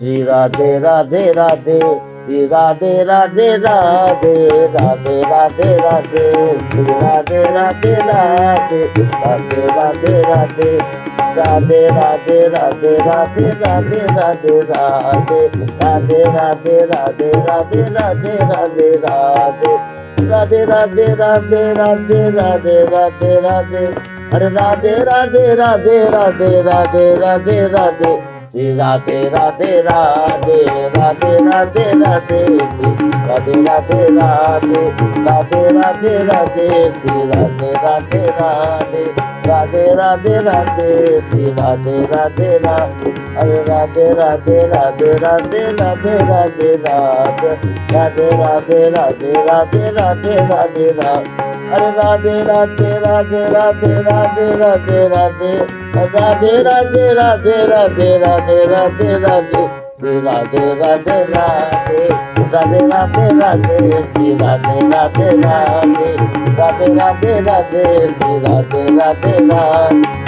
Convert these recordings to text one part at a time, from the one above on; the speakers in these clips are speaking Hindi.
श्री राधे राधे राधे, श्री राधे राधे राधे, राधे राधे राधे, श्री राधे राधे राधे, राधे राधे राधे, राधे राधे राधे राधे, राधे राधे राधे, राधे राधे राधे राधे, राधे राधे राधे, राधे राधे राधे राधे, राधे राधे राधे, अरे राधे राधे राधे राधे, राधे राधे राधे, श्री राधे राधे राधे, राधे राधे राधे, श्री राधे राधे राधे, राधे राधे राधे, श्री राधे राधे राधे, राधे राधे राधे, श्री राधे राधे राधे, अरे राधे राधे राधे राधे, राधे राधे राधे, राधे राधे राधे राधे, राधे राधे राधे, अरे राधे राधे राधे राधे, राधे राधे राधे, राधे राधे राधे राधे, राधे राधे राधे, श्री राधे राधे राधे, राधे राधे राधे, श्री राधे राधे राधे, राधे राधे राधे, श्री राधे राधे राधे।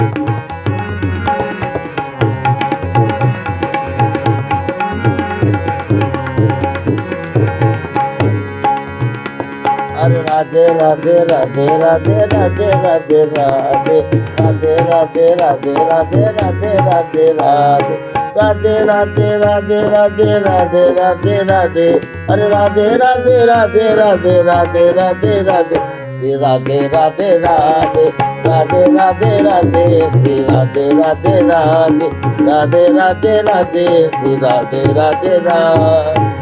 अरे राधे राधे राधे राधे, राधे राधे राधे, राधे राधे राधे राधे, राधे राधे राधे, राधे राधे राधे राधे, राधे राधे राधे, अरे राधे राधे राधे राधे, राधे राधे राधे, श्री राधे राधे राधे, राधे राधे राधे, श्री राधे राधे राधे, राधे राधे राधे, श्री राधे राधे राधे।